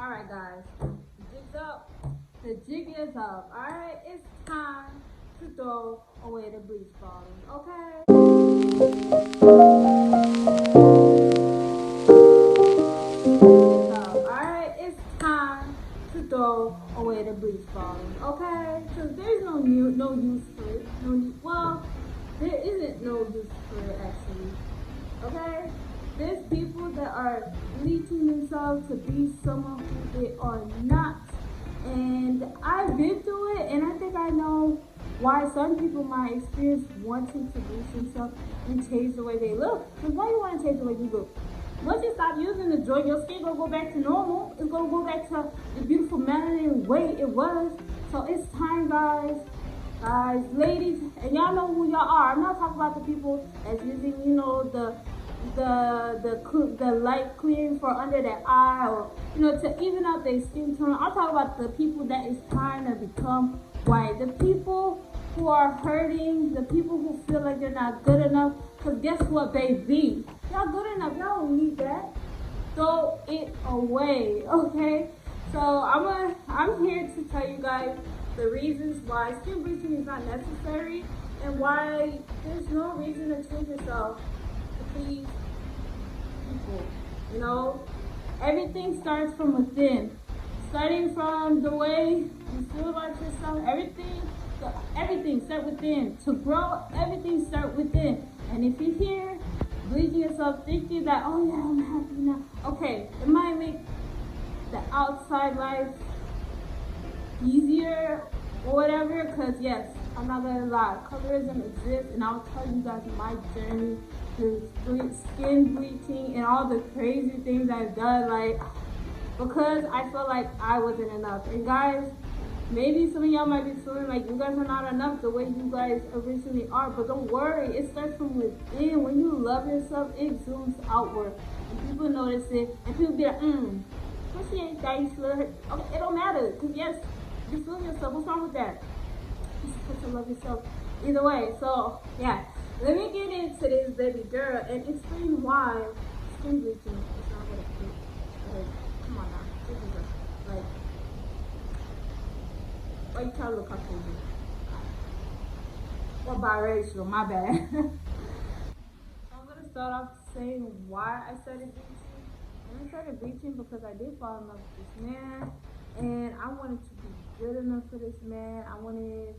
Alright guys, the jig's up. The jig is up. Alright, it's time to throw away the bleach bottles, okay? Alright, it's time to throw away the bleach bottles, okay? Because there's no use for it. Well, there isn't no use for it actually. Okay? There's people that are bleaching themselves to be someone who they are not. And I've been through it, and I think I know why some people might experience wanting to bleach themselves and change the way they look. Because why you want to change the way you look? Once you stop using the joint, your skin gonna go back to normal. It's gonna go back to the beautiful melanin way it was. So it's time, guys, ladies, and y'all know who y'all are. I'm not talking about the people that's using, the light clearing for under their eye, or to even out their skin tone. I'm talking about the people that is trying to become white, the people who are hurting, the people who feel like they're not good enough. Because guess what, baby, y'all good enough. Y'all don't need that. Throw it away, okay? So I'm here to tell you guys the reasons why skin bleaching is not necessary and why there's no reason to change yourself to please people. Everything starts from within. Starting from the way you feel about yourself, everything start within. To grow, everything start within. And if you're here bleaching yourself thinking that, oh yeah, I'm happy now, okay, it might make the outside life easier or whatever, because yes, I'm not gonna lie, colorism exists, and I'll tell you guys my journey through skin bleaching and all the crazy things I've done, because I felt like I wasn't enough. And guys, maybe some of y'all might be feeling like you guys are not enough the way you guys originally are, but don't worry, it starts from within. When you love yourself, it zooms outward, and people notice it, and people be like, but she ain't that, you feel her. Okay, it don't matter, because yes, you feel yourself. What's wrong with that? You're supposed to love yourself either way. So yeah, let me get into this baby girl and explain why skin bleaching is not what it is. Come on now, this is why you trying to look up to me? Or biracial, my bad. I'm gonna start off saying why I started bleaching. And I started bleaching because I did fall in love with this man, and I wanted to be good enough for this man. I wanted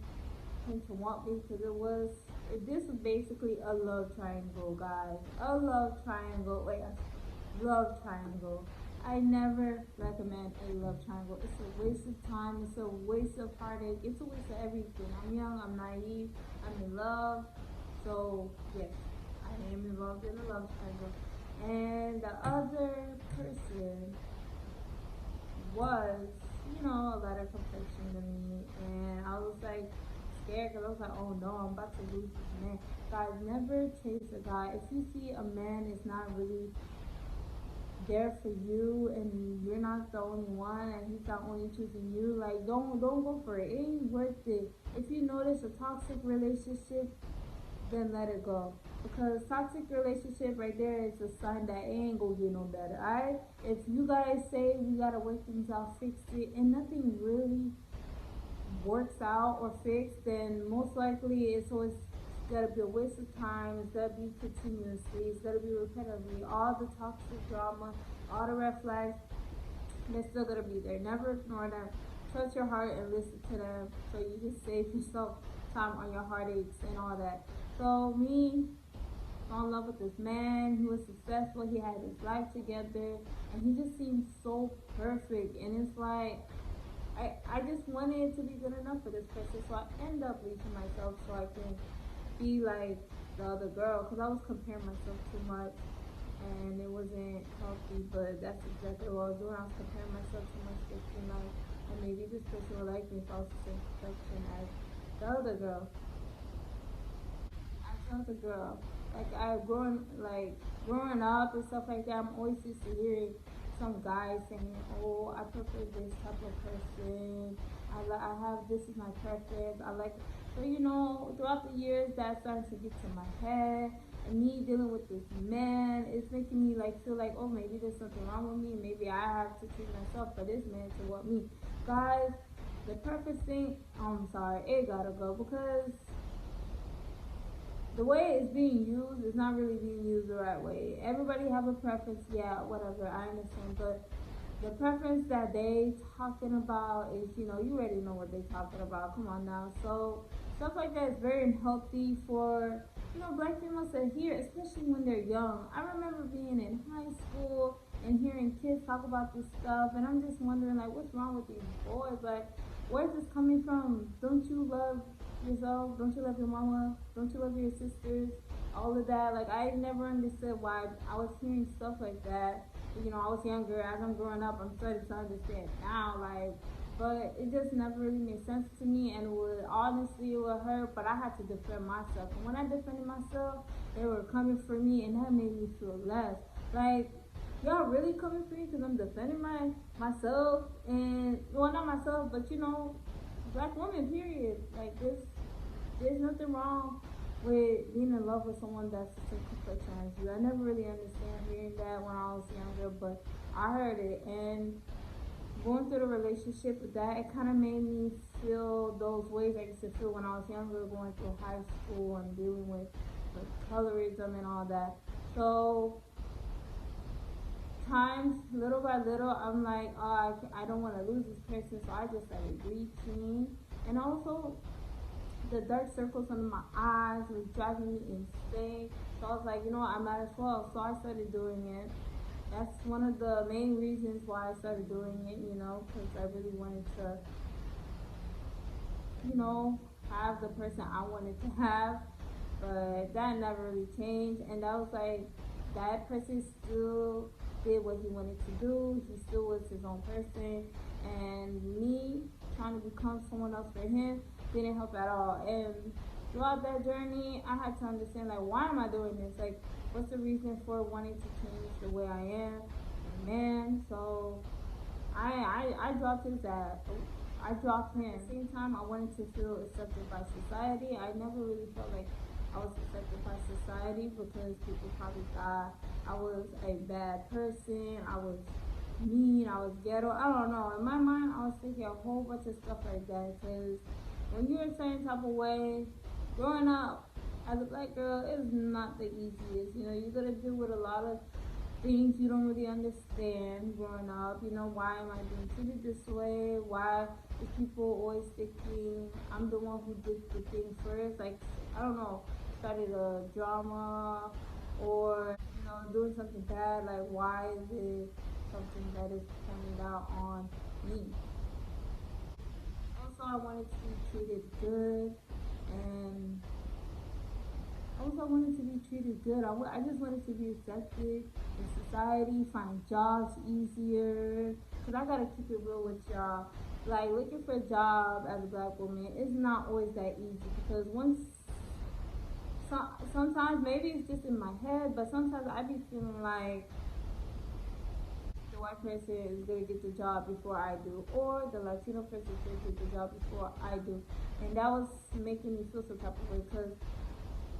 him to want me because this was basically a love triangle, guys. A love triangle. Love triangle. I never recommend a love triangle. It's a waste of time. It's a waste of heartache. It's a waste of everything. I'm young. I'm naive. I'm in love. So yes, I am involved in a love triangle. And the other person was, a lighter complexion than me, and I was like scared because I was like, oh no, I'm about to lose this man. Guys, never chase a guy. If you see a man is not really there for you and you're not the only one and he's not only choosing you, don't go for it. It ain't worth it. If you notice a toxic relationship, then let it go. Because toxic relationship right there is a sign that it ain't gonna get no better, alright? If you guys say we gotta work things out, fix it, and nothing really works out or fixed, then most likely it's always gotta be a waste of time. It's gotta be continuously. It's gotta be repetitively. All the toxic drama, all the red flags, they're still gonna be there. Never ignore them. Trust your heart and listen to them so you can save yourself time on your heartaches and all that. So me, fell in love with this man. He was successful. He had his life together, and he just seemed so perfect. And it's like I just wanted to be good enough for this person, so I end up bleaching myself so I can be like the other girl, because I was comparing myself too much, and it wasn't healthy. But that's exactly what I was doing. I was comparing myself too much, thinking like, and maybe this person will like me if I was the same perfection as the other girl. As a girl, growing up and stuff like that, I'm always used to hearing some guys saying, oh, I prefer this type of person, I have, this is my preference, I like it. So throughout the years that started to get to my head, me dealing with this man is making me like feel like, oh, maybe there's something wrong with me. Maybe I have to treat myself for this man to want me. Guys, the purpose thing, I'm sorry, it gotta go because the way it's being used is not really being used the right way. Everybody have a preference, yeah, whatever, I understand, but the preference that they talking about is, you already know what they talking about. Come on now. So stuff like that is very unhealthy for, black females to hear, especially when they're young. I remember being in high school and hearing kids talk about this stuff, and I'm just wondering, like, what's wrong with these boys? Like, where's this coming from? Don't you love yourself? Don't you love your mama? Don't you love your sisters? All of that. Like, I never understood why I was hearing stuff like that. I was younger. As I'm growing up, I'm starting to understand now. Like, but it just never really made sense to me, and honestly, it would hurt. But I had to defend myself, and when I defended myself, they were coming for me, and that made me feel less. Like, y'all really coming for me because I'm defending myself, and well, not myself, but black women. Period. Like, there's nothing wrong with being in love with someone that's the same complexion as you. I never really understand hearing that when I was younger, but I heard it, and going through the relationship with that, it kind of made me feel those ways I used to feel when I was younger, going through high school and dealing with colorism and all that. So times, little by little, I'm like, oh, I don't want to lose this person, so I just started bleaching, and also the dark circles under my eyes was driving me insane. So I was like, I might as well. So I started doing it. That's one of the main reasons why I started doing it, because I really wanted to, have the person I wanted to have. But that never really changed. And that was like, that person still did what he wanted to do. He still was his own person. And me trying to become someone else for him didn't help at all. And throughout that journey, I had to understand, like, why am I doing this? Like, what's the reason for wanting to change the way I am as a man? So I dropped his ass. I dropped him. At the same time, I wanted to feel accepted by society. I never really felt like I was accepted by society because people probably thought I was a bad person, I was mean, I was ghetto. I don't know. In my mind, I was thinking a whole bunch of stuff like that because when you're a certain type of way, growing up as a black girl is not the easiest. You gotta deal with a lot of things you don't really understand growing up. Why am I being treated this way? Why is people always thinking I'm the one who did the thing first? Like, I don't know, started a drama or, doing something bad. Like, why is it something that is pointed out on me? Also, I wanted to be treated good, and also I wanted to be treated good. I just wanted to be accepted in society, find jobs easier. Because I gotta keep it real with y'all. Like, looking for a job as a black woman is not always that easy because sometimes maybe it's just in my head, but sometimes I be feeling like the white person is gonna get the job before I do, or the Latino person is gonna get the job before I do, and that was making me feel some type of way because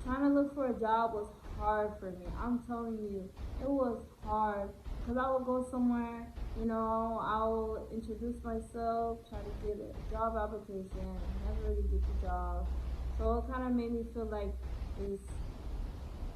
trying to look for a job was hard for me. I'm telling you, it was hard because I would go somewhere, I'll introduce myself, try to get a job application, never really get the job. So it kind of made me feel like is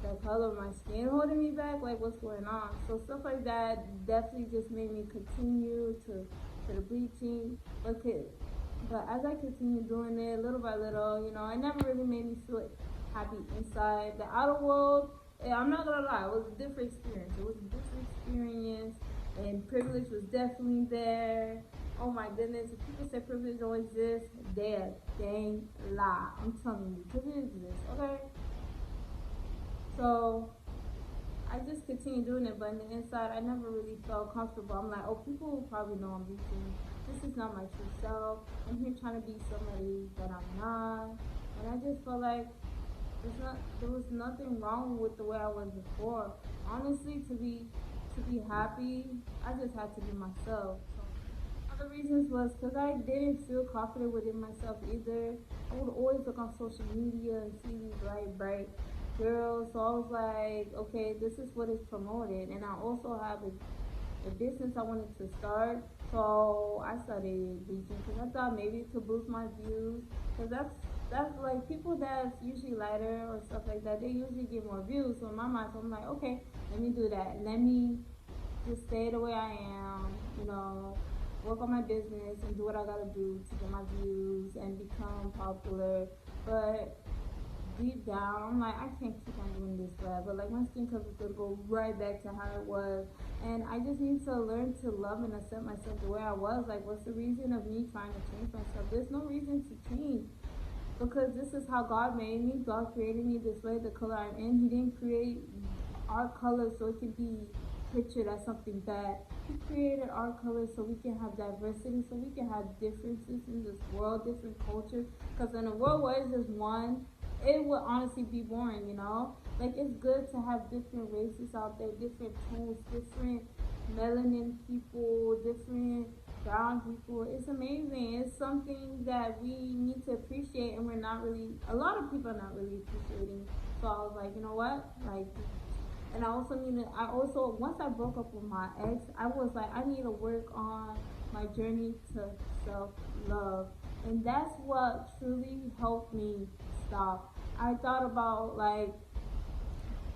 the color of my skin holding me back? Like, what's going on? So stuff like that definitely just made me continue to the bleaching. But as I continued doing it little by little, it never really made me feel happy inside. The outer world, I'm not gonna lie, it was a different experience. It was a different experience, and privilege was definitely there. Oh my goodness, if people say privilege don't exist, they're dang lie. I'm telling you, privilege exists, okay? So I just continued doing it, but on the inside, I never really felt comfortable. I'm like, oh, people will probably know I'm bleaching. This is not my true self. I'm here trying to be somebody that I'm not. And I just felt like there was nothing wrong with the way I was before. Honestly, to be happy, I just had to be myself. Other reasons was because I didn't feel confident within myself either. I would always look on social media and see these bright girls. So I was like, okay, this is what is promoted. And I also have a business I wanted to start. So I started bleaching because I thought maybe to boost my views. Because that's like people that's usually lighter or stuff like that, they usually get more views. So in my mind, so I'm like, okay, let me do that. Let me just stay the way I am, you know, work on my business and do what I gotta do to get my views and become popular. But deep down, I'm like, I can't keep on doing this forever. Like, my skin color is gonna go right back to how it was. And I just need to learn to love and accept myself the way I was. Like, what's the reason of me trying to change myself? There's no reason to change because this is how God made me. God created me this way, the color I'm in. He didn't create our color so it could be pictured as something bad. He created our color so we can have diversity, so we can have differences in this world, different cultures. Because in a world where it's just one, it would honestly be boring, you know? Like, it's good to have different races out there, different tones, different melanin people, different brown people. It's amazing. It's something that we need to appreciate, and we're not really, a lot of people are not really appreciating. So I was like, you know what? Like, and I also, once I broke up with my ex, I was like, I need to work on my journey to self love. And that's what truly helped me stop. I thought about, like,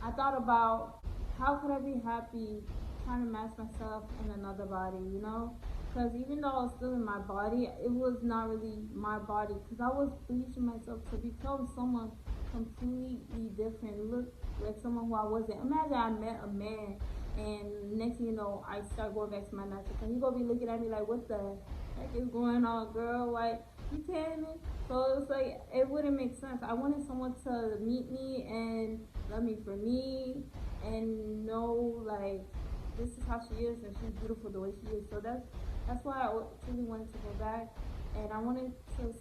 I thought about how could I be happy trying to match myself in another body, you know? Because even though I was still in my body, it was not really my body. Because I was bleaching myself to become someone completely different, look like someone who I wasn't. Imagine I met a man, and next thing you know, I start going back to my natural. And he gonna be looking at me like, what the heck is going on, girl? Like, you kidding me? So it was like, it wouldn't make sense. I wanted someone to meet me and love me for me and know, like, this is how she is and she's beautiful the way she is. So that's why I truly wanted to go back, and I wanted to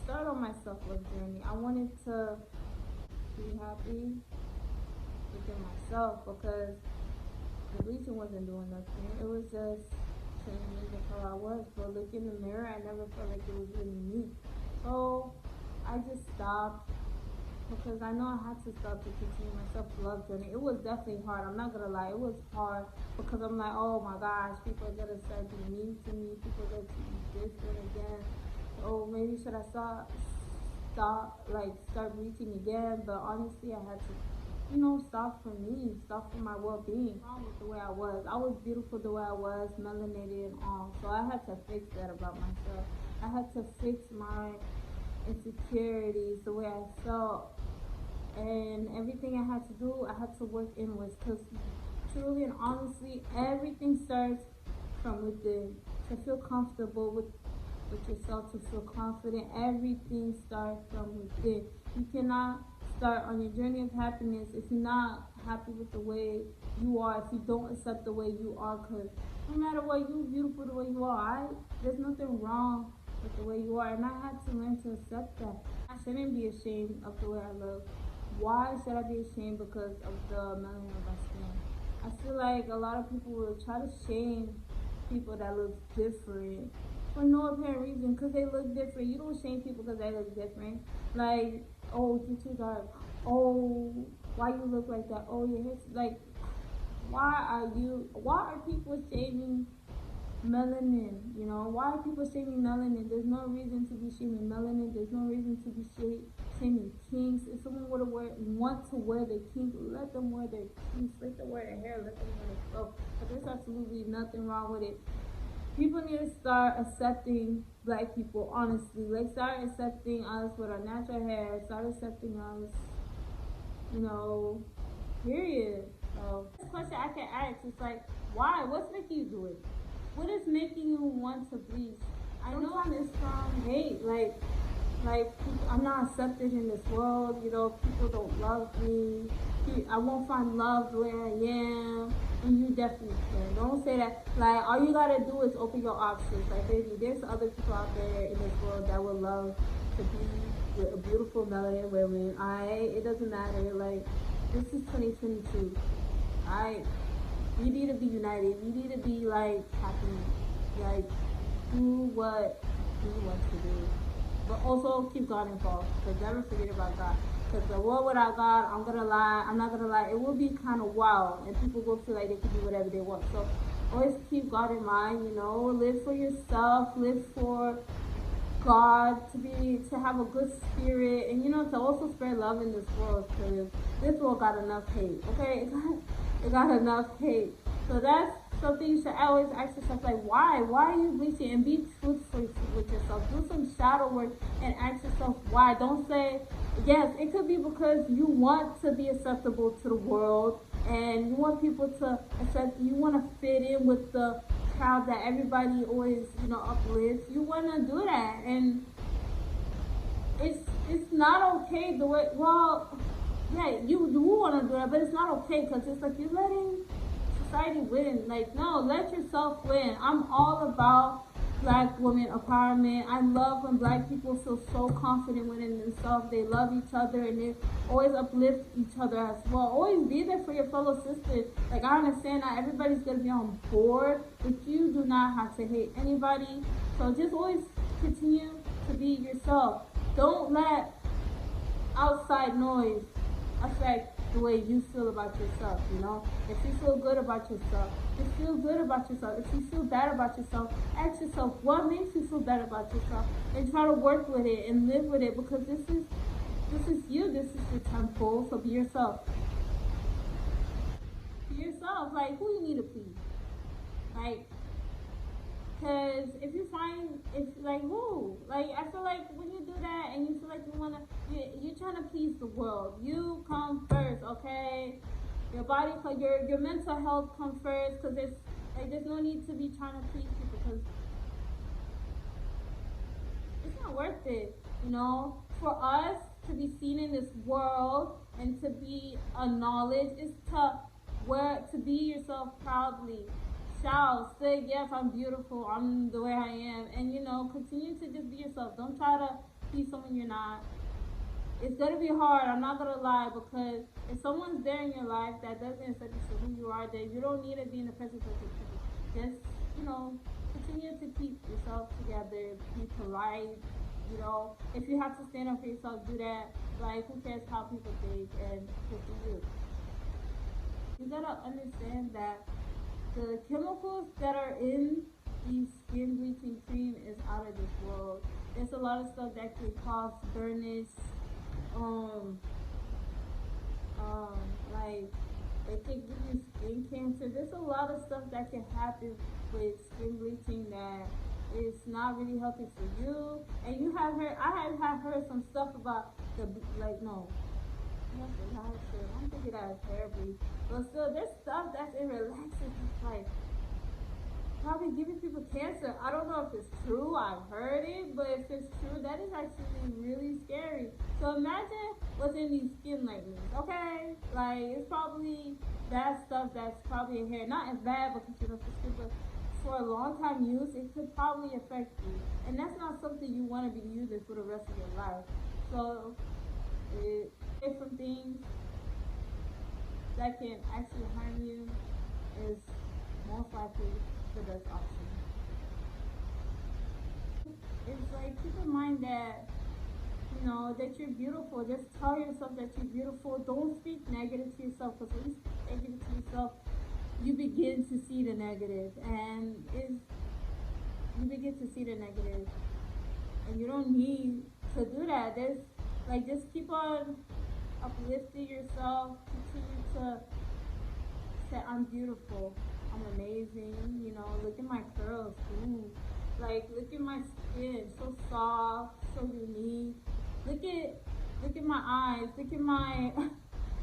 start on my self-love journey. I wanted to be happy within myself because the bleaching wasn't doing nothing. It was just changing the color I was. But look in the mirror, I never felt like it was really me. So I just stopped because I know I had to stop to continue my self-love journey. It was definitely hard. I'm not gonna lie. It was hard because I'm like, oh my gosh, people are gonna start being mean to me. People are gonna treat me different again. Oh, maybe should I start bleaching again? But honestly, I had to, stop for me, stop for my well-being. Wrong with the way I was beautiful the way I was, melanated and all. So I had to fix that about myself. I had to fix my insecurities, the way I felt, and everything I had to do, I had to work inwards. Because truly and honestly, everything starts from within. To feel comfortable with yourself, to feel confident, everything starts from within. You cannot start on your journey of happiness if you're not happy with the way you are, if you don't accept the way you are. Because no matter what, you're beautiful the way you are. There's nothing wrong with the way you are, and I had to learn to accept that. I shouldn't be ashamed of the way I look. Why should I be ashamed because of the melanin of my skin? I feel like a lot of people will try to shame people that look different for no apparent reason, because they look different. You don't shame people because they look different. Like, oh, you're too dark. Oh, why you look like that? Oh, your hair's like, why are people shaming melanin? Why are people shaming melanin? There's no reason to be shaming melanin. There's no reason to be shaming kinks. If someone want to wear their kink, let them wear their kinks. Let them wear their hair. Let them wear their clothes. But there's absolutely nothing wrong with it. People need to start accepting black people, honestly. Like, start accepting us with our natural hair. Start accepting us, period. So, this question I can ask is like, why? What's making you do it? What is making you want to bleach? I know it's from hate. Like, I'm not accepted in this world. People don't love me. I won't find love the way I am. And you definitely can. Don't say that. Like, all you gotta do is open your options. Like, baby, there's other people out there in this world that would love to be with a beautiful melanin woman. It doesn't matter. Like, this is 2022. We need to be united. We need to be, like, happy. Like, do what we want to do. But also keep God involved. Because never forget about God. Because the world without God, I'm not gonna lie, it will be kind of wild, and people will feel like they can do whatever they want. So always keep God in mind, you know, live for yourself, live for God, to have a good spirit, and you know, to also spread love in this world, because this world got enough hate. Okay, it got enough hate. So that's something you should always ask yourself, like, why are you bleaching? And be truthful with yourself. Do some shadow work and ask yourself why. Don't say, yes, it could be because you want to be acceptable to the world, and you want people to accept you, want to fit in with the crowd that everybody always, you know, uplifts. You want to do that, and it's not okay the way, well, yeah, you do want to do that, but it's not okay, because it's like you're letting society win. Like, no, let yourself win. I'm all about black women empowerment. I love when black people feel so confident within themselves. They love each other, and they always uplift each other as well. Always be there for your fellow sisters. Like, I understand not everybody's gonna be on board, but you do not have to hate anybody. So just always continue to be yourself. Don't let outside noise affect the way you feel about yourself, you know? If you feel good about yourself, just feel good about yourself. If you feel bad about yourself, ask yourself what makes you feel bad about yourself, and try to work with it and live with it, because this is you, this is your temple. So be yourself. Be yourself. Like, who you need to please? Like, because if you find, it's like, who? Like, I feel like when you do that and you feel like you're trying to please the world. You come first, okay? Your body, your mental health come first, because there's no need to be trying to please people, because it's not worth it, you know? For us to be seen in this world and to be acknowledged is to be yourself proudly. Shout, say, yes, I'm beautiful, I'm the way I am, and you know, continue to just be yourself. Don't try to be someone you're not. It's gonna be hard, I'm not gonna lie, because if someone's there in your life that doesn't accept you for who you are, then you don't need to be in the presence of people. Just, you know, continue to keep yourself together, be polite, you know. If you have to stand up for yourself, do that. Like, who cares how people think, and just do you. You gotta understand that the chemicals that are in the skin bleaching cream is out of this world. There's a lot of stuff that can cause burnish, like it can give you skin cancer. There's a lot of stuff that can happen with skin bleaching that is not really healthy for you. And you have heard, I have heard some stuff about the, like, no, I'm thinking that is terribly. But still, there's stuff that's in relaxers that's like probably giving people cancer. I don't know if it's true. I've heard it, but if it's true, that is actually really scary. So imagine what's in these skin lightnings, okay? Like, it's probably bad stuff that's probably in here. Not as bad because you know, but for a long time use, it could probably affect you. And that's not something you want to be using for the rest of your life. So, different things that can actually harm you is most likely the best option. It's like, keep in mind that, you know, that you're beautiful. Just tell yourself that you're beautiful. Don't speak negative to yourself, because when you speak negative to yourself, you begin to see the negative, and you begin to see the negative, and you don't need to do that. There's like, just keep on uplifting yourself. Continue to say, I'm beautiful, I'm amazing, you know, look at my curls, ooh. Like, look at my skin, so soft, so unique. Look at my eyes, look at my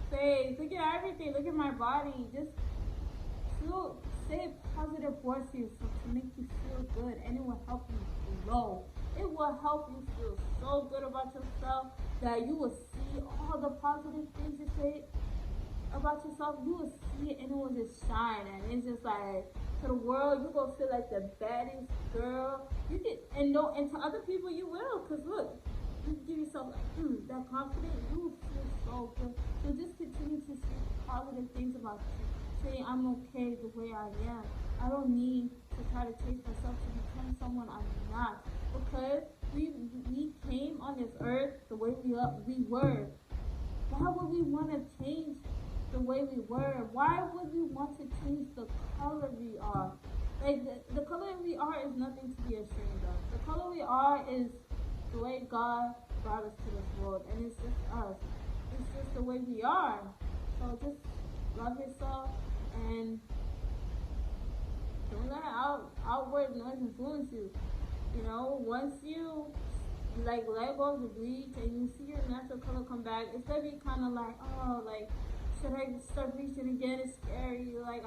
face, look at everything, look at my body. Just say positive words to yourself to make you feel good, and it will help you grow. It will help you feel so good about yourself that you will see all the positive things you say about yourself. You will see it, and it will just shine, and it's just like, to the world, you're gonna feel like the baddest girl. You can, and to other people you will, because look, you give yourself like, that confidence, you will feel so good. So just continue to say positive things about you. Say, I'm okay the way I am. I don't need to try to change myself to become someone I'm not, because we came on this earth the way we were. Why would we want to change the way we were? Why would we want to change the color we are? Like, the color we are is nothing to be ashamed of. The color we are is the way God brought us to this world, and it's just us. It's just the way we are. So just love yourself and don't let outward noise influence you. You know, once you like let go of the bleach and you see your natural color come back, it's gonna be kind of like, oh, like, should I start bleaching again? It's scary. Like,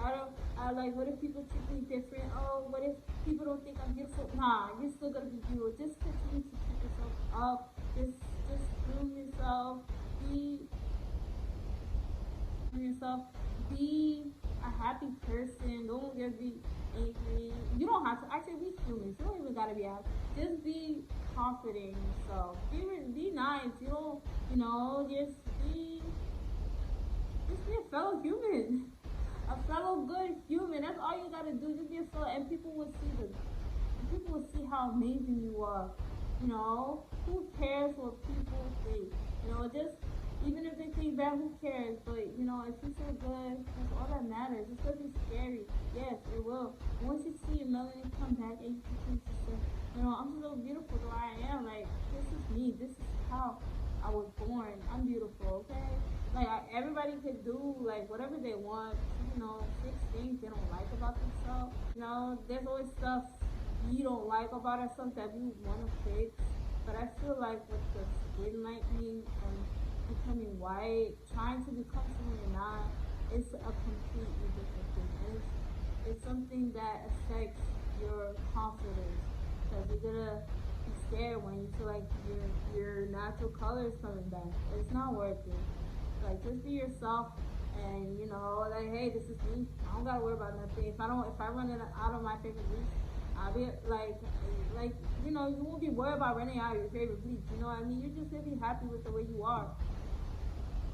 I like, what if people treat me different? Oh, what if people don't think I'm beautiful? Nah, you're still gonna be beautiful. Just continue to keep yourself up. Just groom yourself. Be a happy person. Don't just be angry. You don't have to. Actually, be human. You don't even gotta be happy. Just be confident in yourself. Be nice. You don't. Just be a fellow human. A fellow good human. That's all you gotta do. Just be a fellow, and people will see how amazing you are. You know, who cares what people think? Just even if they think bad, who cares? But if you feel good, that's all that matters. It's gonna be scary. Yes, it will. Once you see your melanin come back and you continue to say, I'm so beautiful the way I am. Like, this is me. This is how I was born. I'm beautiful, okay? Like, everybody could do like whatever they want. Fix things they don't like about themselves. There's always stuff we don't like about ourselves that we want to fix. But I feel like with the skin lightening and becoming white, trying to become someone you're not, it's a completely different thing. And it's something that affects your confidence, because you're gonna be scared when you feel like your natural color is coming back. It's not worth it. Like, just be yourself, and like, hey, this is me. I don't gotta worry about nothing. If I run out of my favorite bleach, I'll be like, you won't be worried about running out of your favorite bleach. You know what I mean? You're just gonna be happy with the way you are.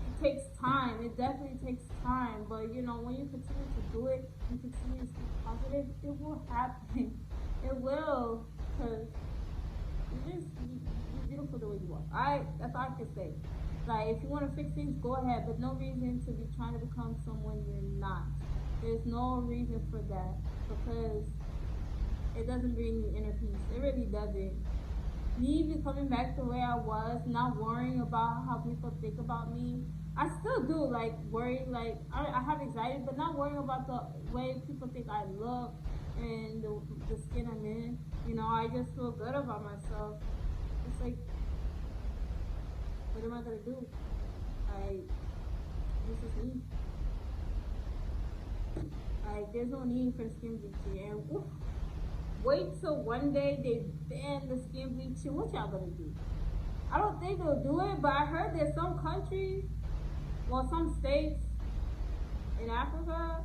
It takes time. It definitely takes time. But when you continue to do it, you continue to be positive, it will happen. It will, because you're beautiful the way you are. That's all I can say. Like, if you want to fix things, go ahead, but no reason to be trying to become someone you're not. There's no reason for that, because it doesn't bring you inner peace. It really doesn't. Me becoming back the way I was, not worrying about how people think about me. I still do, like, worry, like, I have anxiety, but not worrying about the way people think I look and the skin I'm in. I just feel good about myself. It's like, what am I gonna do? This is me. Like, there's no need for skin bleaching. And wait till one day they ban the skin bleaching. What y'all gonna do? I don't think they'll do it, but I heard that some countries, some states in Africa,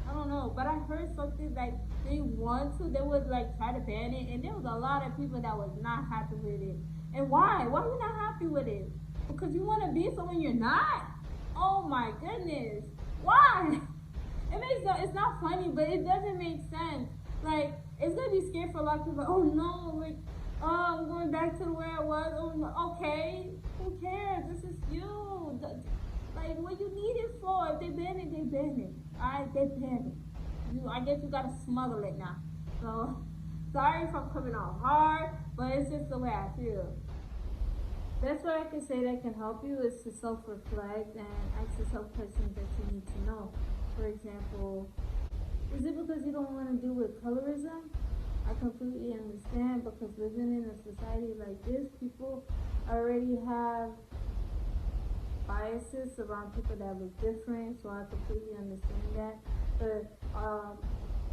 I don't know, but I heard something like they would like try to ban it, and there was a lot of people that was not happy with it. And why? Why are you not happy with it? Because you want to be someone you're not? Oh my goodness. Why? It's not funny, but it doesn't make sense. Like, it's going to be scary for a lot of people. Oh no, like, I'm going back to the way I was. Oh no. Okay, who cares? This is you. Like, what you need it for? If they ban it, they ban it. Alright, they ban it. I guess you got to smuggle it now. So, sorry if I'm coming off hard, but it's just the way I feel. That's what I can say that can help you, is to self-reflect and ask yourself questions that you need to know. For example, is it because you don't want to deal with colorism? I completely understand, because living in a society like this, people already have biases around people that look different, so I completely understand that. But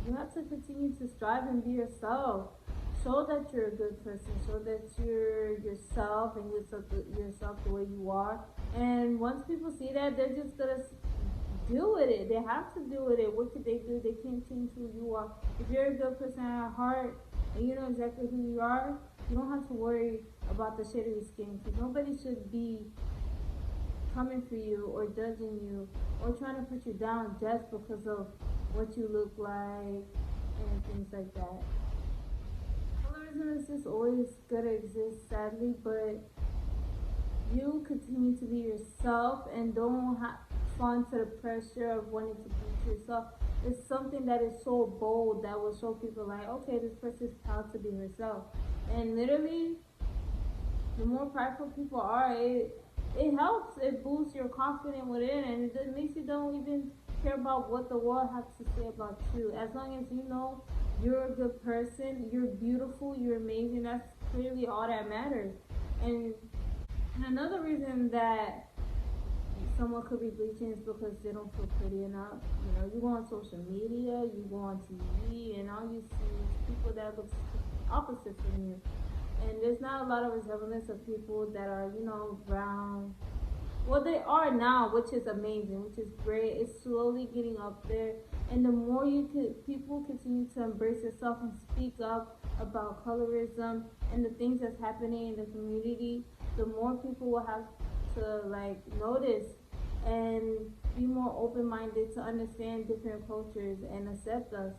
you have to continue to strive and be yourself. Show that you're a good person. Show that you're yourself, and yourself the way you are. And once people see that, they're just gonna deal with it. They have to deal with it. What could they do? They can't change who you are. If you're a good person at heart and you know exactly who you are, you don't have to worry about the shade of your skin, because nobody should be coming for you or judging you or trying to put you down just because of what you look like and things like that. Colorism is just always gonna exist, sadly, but you continue to be yourself and don't fall into the pressure of wanting to be yourself. It's something that is so bold that will show people like, okay, this person is proud to be herself. And literally, the more prideful people are, it helps. It boosts your confidence within, and it makes you don't even care about what the world has to say about you. As long as you know you're a good person, you're beautiful, you're amazing. That's clearly all that matters. And another reason that someone could be bleaching is because they don't feel pretty enough. You know, you go on social media, you go on TV, and all you see is people that look opposite from you. And there's not a lot of resemblance of people that are, you know, brown. Well, they are now, which is amazing, which is great. It's slowly getting up there, and the more people continue to embrace yourself and speak up about colorism and the things that's happening in the community, the more people will have to like notice and be more open-minded to understand different cultures and accept us.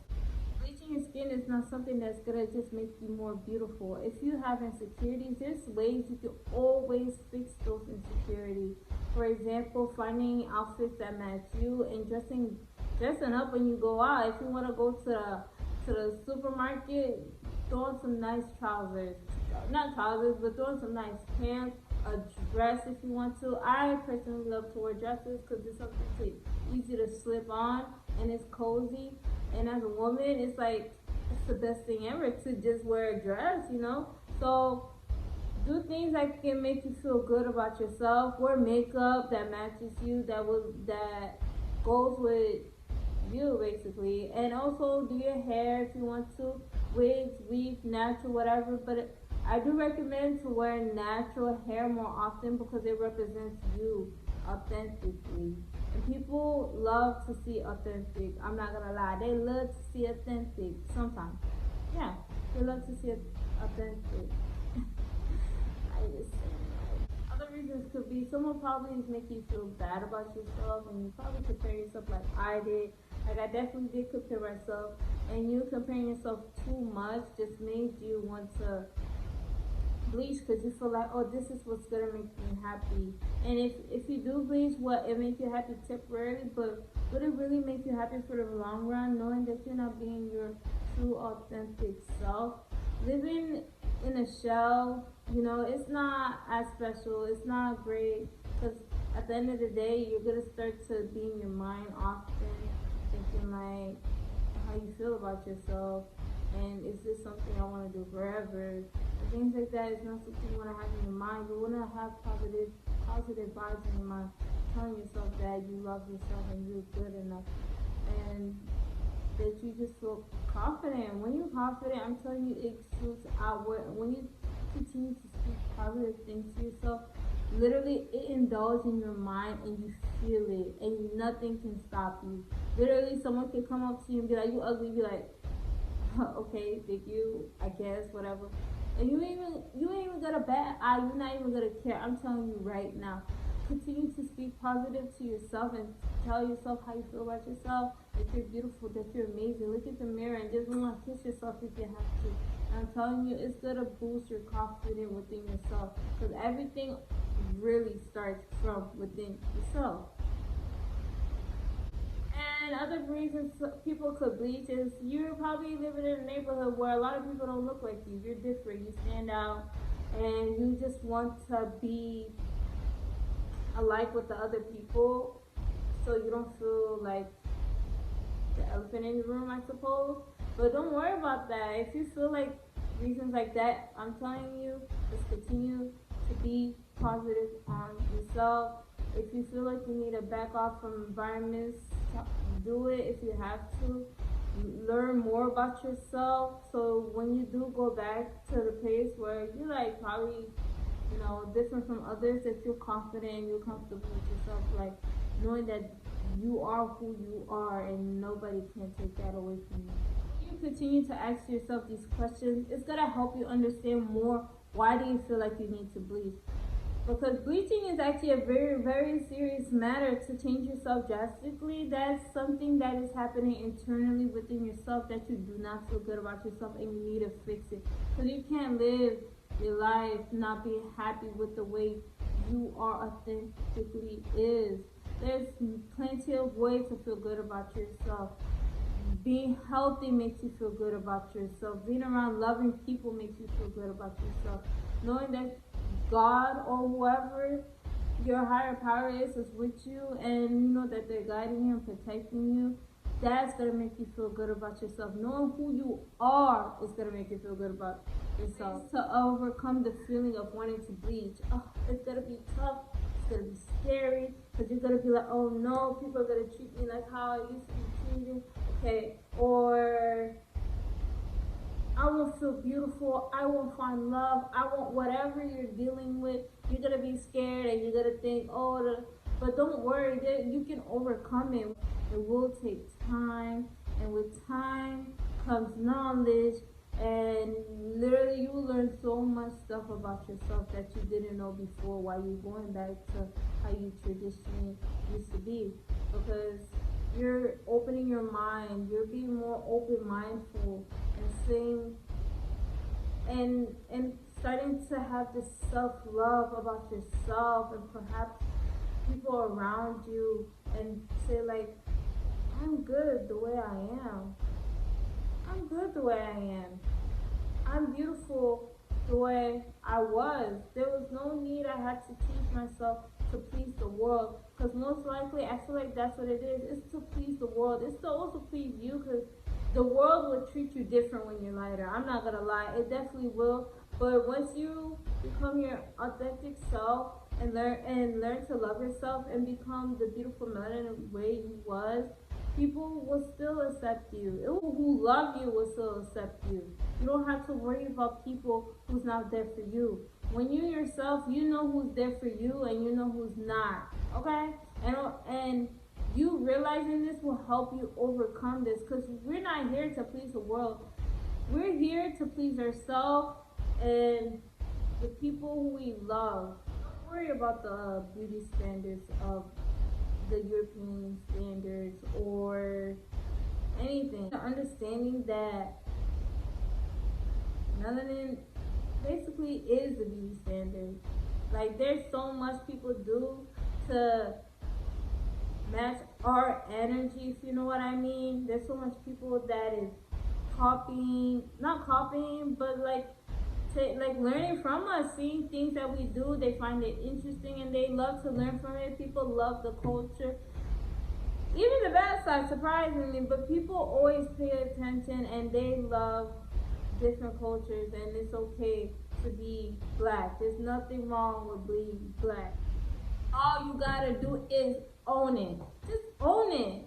Bleaching your skin is not something that's gonna just make you more beautiful. If you have insecurities, there's ways you can always fix those insecurities. For example, finding outfits that match you and dressing up when you go out. If you want to go to the supermarket, throw on some nice trousers, not trousers, but throw on some nice pants, a dress if you want to. I personally love to wear dresses because it's something easy to slip on and it's cozy. And as a woman, it's like it's the best thing ever to just wear a dress, you know. So do things that can make you feel good about yourself. Wear makeup that matches you, that goes with you basically. And also do your hair if you want to, wigs, weave, natural, whatever. But I do recommend to wear natural hair more often because it represents you authentically. And people love to see authentic. I'm not gonna lie, they love to see authentic sometimes. Yeah, they love to see authentic. I just other reasons could be someone probably is making you feel bad about yourself, and you probably compare yourself like I did. Like I definitely did compare myself, and you comparing yourself too much just made you want to bleach because you feel like, oh, this is what's gonna make me happy. And if you do bleach, what it makes you happy temporarily, but would it really make you happy for the long run, knowing that you're not being your true authentic self? Living in a shell, you know, it's not as special. It's not great because at the end of the day, you're gonna start to be in your mind often, thinking like how you feel about yourself, and is this something I want to do forever? And things like that is not something you want to have in your mind. You want to have positive vibes in your mind, telling yourself that you love yourself and you're good enough, and that you just feel confident. When you're confident, I'm telling you, it exudes outward. When you continue to speak positive things to yourself, literally it indulges in your mind and you feel it, and nothing can stop you. Literally, someone can come up to you and be like, "You ugly," be like, "Okay, thank you, I guess, whatever." And you ain't even gonna bat eye. You're not even gonna care. I'm telling you right now. Continue to speak positive to yourself and tell yourself how you feel about yourself. That you're beautiful. That you're amazing. Look at the mirror and just want to kiss yourself if you have to. And I'm telling you, it's gonna boost your confidence within yourself because everything really starts from within yourself. And other reasons people could bleach is you're probably living in a neighborhood where a lot of people don't look like you. You're different. You stand out, and you just want to be alike with the other people, so you don't feel like the elephant in the room, I suppose. But don't worry about that. If you feel like reasons like that, I'm telling you, just continue to be positive on yourself. If you feel like you need to back off from environments, do it if you have to. Learn more about yourself, so when you do go back to the place where you're like probably, you know, different from others, that you're confident and you're comfortable with yourself, like knowing that you are who you are and nobody can take that away from you. You continue to ask yourself these questions, it's gonna help you understand more why do you feel like you need to bleach. Because bleaching is actually a very, very serious matter. To change yourself drastically, that's something that is happening internally within yourself that you do not feel good about yourself and you need to fix it. Because you can't live your life not being happy with the way you are authentically is. There's plenty of ways to feel good about yourself. Being healthy makes you feel good about yourself. Being around loving people makes you feel good about yourself. Knowing that God or whoever your higher power is with you, and you know that they're guiding you and protecting you, that's gonna make you feel good about yourself. Knowing who you are is gonna make you feel good about yourself. To overcome the feeling of wanting to bleach, oh, it's gonna be tough. It's gonna be scary because you're gonna be like, oh no, people are gonna treat me like how I used to be treated. Okay, or I won't feel beautiful, I won't find love, I won't, whatever you're dealing with, you're gonna be scared and you're gonna think, oh, but don't worry, you can overcome it. It will take time, and with time comes knowledge, and literally you will learn so much stuff about yourself that you didn't know before while you're going back to how you traditionally used to be, because you're opening your mind, you're being more open mindful and saying and starting to have this self-love about yourself, and perhaps people around you, and say like, I'm good the way I am. I'm good the way I am. I'm beautiful the way I was. There was no need I had to change myself to please the world, because most likely I feel like that's what it is. It's to please the world. It's to also please you, because the world will treat you different when you're lighter. I'm not gonna lie, it definitely will. But once you become your authentic self and learn to love yourself and become the beautiful Melanin way you was, people will still accept you. People who love you will still accept you. You don't have to worry about people who's not there for you. When you yourself, you know who's there for you and you know who's not. Okay? And you realizing this will help you overcome this, because we're not here to please the world. We're here to please ourselves and the people who we love. Don't worry about the beauty standards of the European standards or anything. Understanding that melanin basically is the beauty standard. Like, there's so much people do to match our energy, if you know what I mean. There's so much people that is not copying, but like learning from us, seeing things that we do, they find it interesting and they love to learn from it. People love the culture, even the bad side, surprisingly, but people always pay attention and they love different cultures, and it's okay to be black. There's nothing wrong with being black. All you gotta do is own it. Just own it.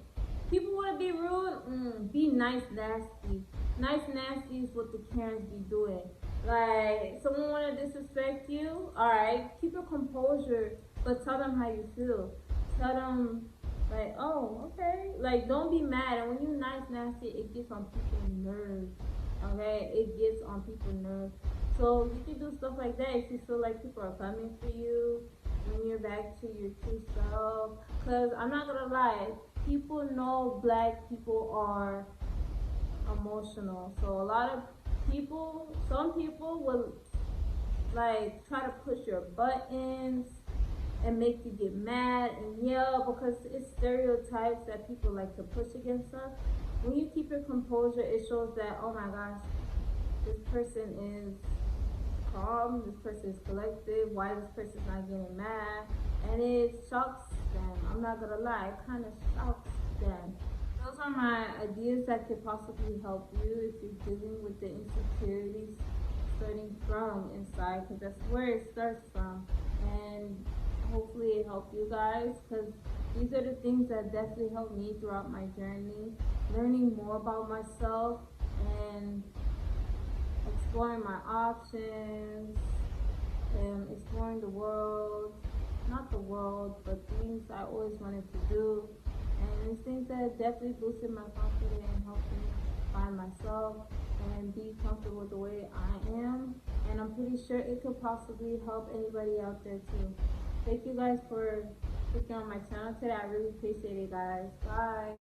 People want to be rude, be nice nasty. Nice nasty is what the Karens be doing. Like, someone want to disrespect you, alright, keep your composure, but tell them how you feel. Tell them, like, oh, okay. Like, don't be mad. And when you nice nasty, it gets on people's nerves. Okay? It gets on people's nerves. So you can do stuff like that if you feel like people are coming for you, when you're back to your true self. Because I'm not gonna lie, people know black people are emotional. So a lot of people, some people will like try to push your buttons and make you get mad and yell, because it's stereotypes that people like to push against us. When you keep your composure, it shows that, oh my gosh, this person is calm, this person is collective, why this person's not getting mad, and it shocks them. I'm not gonna lie, it kind of shocks them. Those are my ideas that could possibly help you if you're dealing with the insecurities starting from inside, because that's where it starts from. And hopefully it helped you guys, because these are the things that definitely helped me throughout my journey, learning more about myself and exploring my options and exploring the world, not the world, but things I always wanted to do. And these things that definitely boosted my confidence and helped me find myself and be comfortable with the way I am. And I'm pretty sure it could possibly help anybody out there too. Thank you guys for clicking on my channel today. I really appreciate it, guys. Bye.